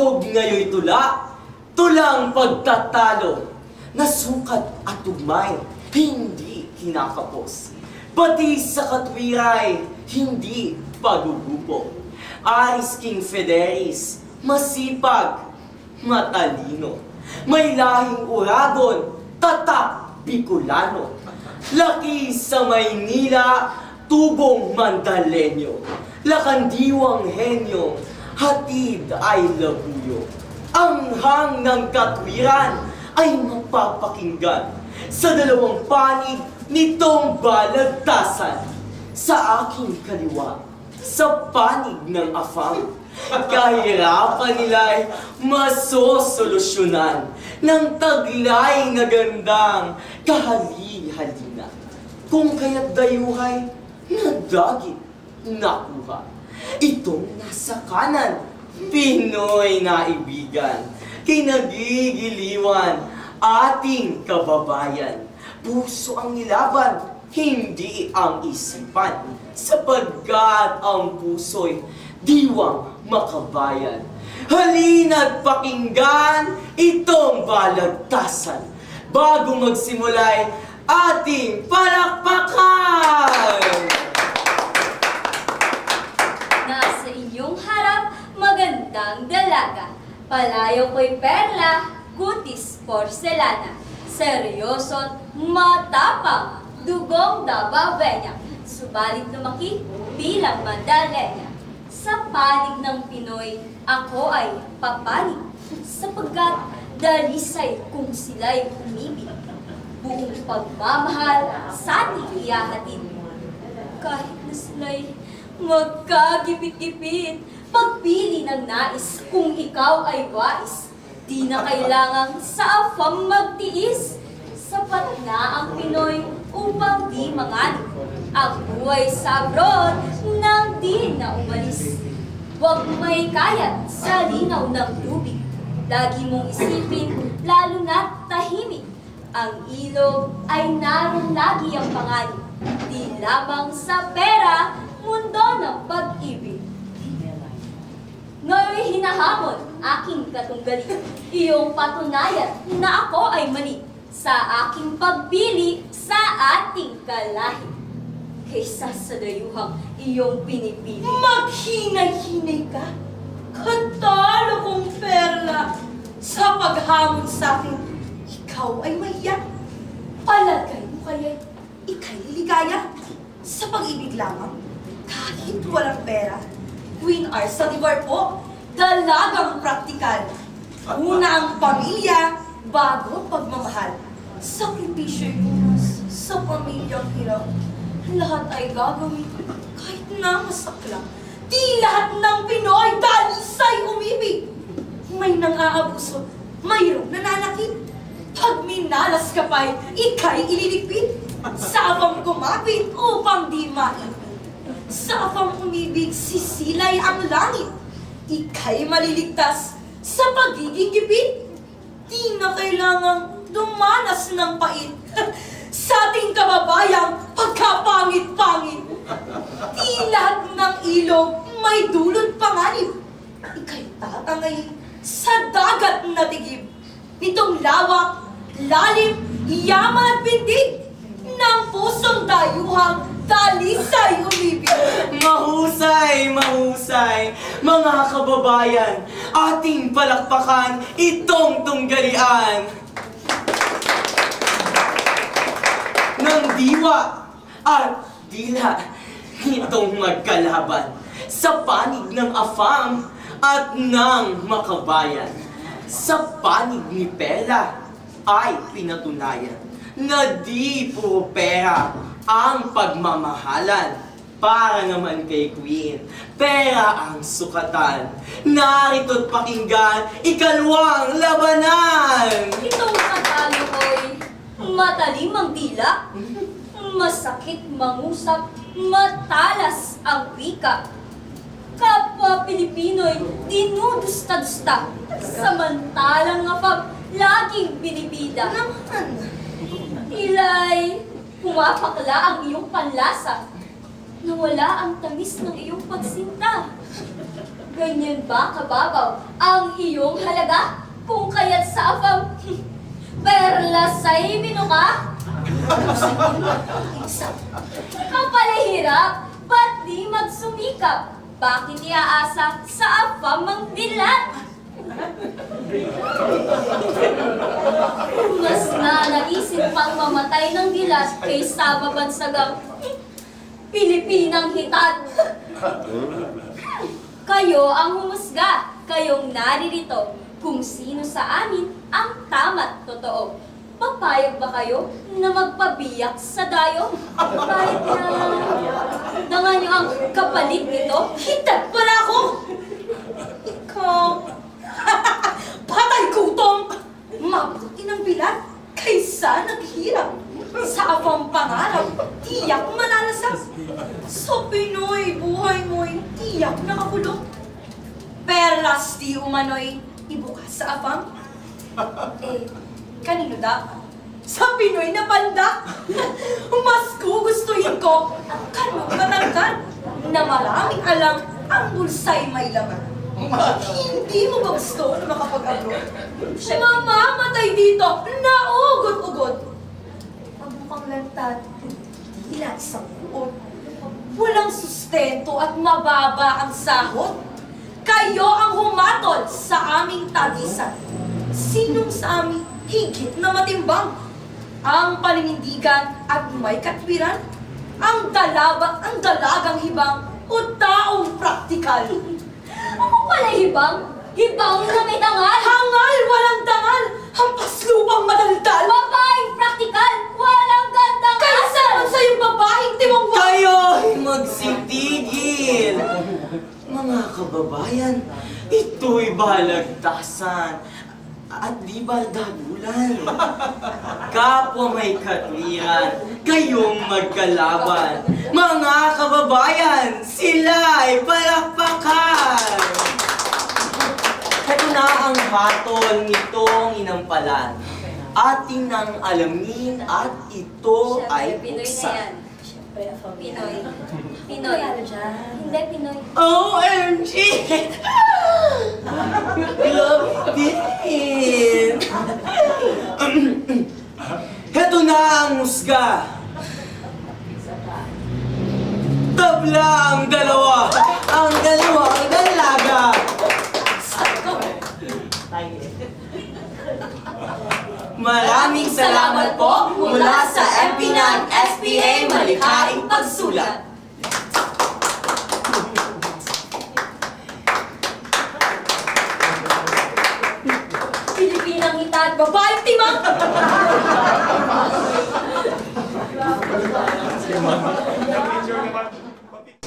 Atog ngayoy tula, tulang pagtatalo, nasukat at tugmay, hindi kinakapos. Pati sa katwiray, hindi pagugupo. Aris King Federis, masipag, matalino. May lahing uragon, tatak Bicolano. Laki sa Maynila, tubong Mandalenyo. Lakandiwang henyo, hatid ay labuyo. Ang hang ng katwiran ay mapapakinggan sa dalawang panig nitong balagtasan. Sa aking kaliwa, sa panig ng afam, kahirapan nila'y masosolusyonan ng taglay na gandang kahali-halina. Kung kaya't dayuhay, nadagit, nakuha. Itong nasa kanan, Pinoy na ibigan, kay nagigiliwan, ating kababayan. Puso ang nilaban, hindi ang isipan, sapagkat ang puso'y diwang makabayan. Halina't pakinggan itong balagtasan bago magsimula'y ating palakpakan! Nasa inyong harap, magandang dalaga. Palayo ko'y perla, kutis porselana. Seryoso't matapang, dugong Davavenya. Subalit lumaki bilang Mandalena. Sa panig ng Pinoy, ako ay papanig. Sapagkat dalisay kung sila'y umibig. Buong pagmamahal sa ating iyahatid. Kahit na sila'y magkagipit-gipit, pagpili ng nais kung ikaw ay wais. Di na kailangang sa afam magtiis. Sapat na ang Pinoy upang di manganib. Ang buhay sa abroad nang di na umalis. Huwag may kayat sa linaw ng tubig. Lagi mong isipin, lalo na't tahimik. Ang ilog ay naroon lagi ang panganib. Di lamang sa pera, mundo ng pag-ibig. Ngayon'y hinahamon aking katunggali, iyong patunayan na ako ay mali sa aking pagpili sa ating kalahi. Kaysa sa dayuhang iyong pinipili. Maghinay-hinay ka. Katalo kong perla. Sa paghamon sa akin, ikaw ay maiyak. Palagay mo kaya ika'y ligaya. Sa pag-ibig lamang, kahit walang pera. Queen R sa divar po, dalagang praktikal. Una ang pamilya, bago pagmamahal. Sakripisyo'y bukas sa pamilyang hirap. Lahat ay gagawin kahit na masakla. Di lahat ng Pinoy dalisay umibig. May nang-aabuso, mayroong nananakit. Pag minalas ka pa'y ika'y ililigpit. Sa afang kumapit upang di maipit. Sa afang umibig, sisilay ang langit. Ika'y maliligtas sa pagiging gipit. Di na kailangang dumanas ng pait. Sa ating kababayang pagkapangit-pangit. Di lahat ng ilog may dulot panganib. Ika'y tatangay sa dagat na tigib. Nitong lawak, lalim, yaman at pintig ng pusong dayuhang dalisay umibig. Mahusay, mahusay, mga kababayan, ating palakpakan itong tunggalian ng diwa at dila nitong magkalaban sa panig ng afam at ng makabayan. Sa panig ni Pela ay pinatunayan na di puro pera ang pagmamahalan. Para naman kay Queen, pera ang sukatan. Narito't pakinggan, ikalawang labanan! Itong katalo ko'y matalim ang dila, masakit mangusap, matalas ang wika. Kapwa Pilipino'y dinudusta-dusta, samantalang afam laging binibida. Tila'y pumapakla ang iyong panlasa, nawala ang tamis ng iyong pagsinta. Ganyan ba kababaw ang iyong halaga? Kung kaya't sa afam, perlas ay minuka? Kapalahirap, ba't di magsumikap? Bakit iaasa sa afam ang dilat? Mas naisip pang mamatay ng dilat kaysa mabansagang Pilipinang hitad. Kayo ang humusga, kayong naririto, kung sino sa amin ang tama't totoo. Papayag ba kayo na magpabiyak sa dayo? Kahit na dangan niyo ang kapalit nito? Hitad pala ako! Ikaw, patay gutom! Mabuti ng bilat kaysa naghirap. Sa afang pangarap, tiyak malalasas. Sa Pinoy, buhay mo'y tiyak nakakulong. Perlas di umano'y ibukas sa afam. Kanino dapat? Sa Pinoy na panda! Mas gugustuhin ko ang kanong matangkad na maraming alam ang bulsa'y may laman. Hindi mo ba gusto na makapag-abroad? Mamamatay dito, naugod-ugod. Pagmukhang lantad, tila isang buod. Walang sustento at mababa ang sahod. Kayo ang humatol sa aming tagisan. Sinong sa amin higit na matimbang? Ang paninindigan at may katwiran? Ang dalagang hibang o taong praktikal? Ako pala hibang? Hibang na may dangal? Hangal, walang dangal! Hampas lupang madaldal! Babaeng praktikal, walang gandang Kaysa naman sa yung babaeng timongwa! Kayo'y magsitigil! Mga kababayan, ito'y balagtasan at di baldagulan. Kapwa may katwiran, kayong magkalaban. Mga kababayan, sila'y palakpakan! Ito na ang hatol nitong inampalan. Ating nang alamin at ito ay Pinoy na yan. buksan. Pinoy. Pinoy. Hindi, Pinoy. OMG! Love din! Heto na ang musga. Tabla ang dalawa. Ang dalawang dalaga. Maraming salamat po mula sa MP ng SPA Malikhaing Pagsulat. Pilipinang hitad, babaeng timang! Picture naman.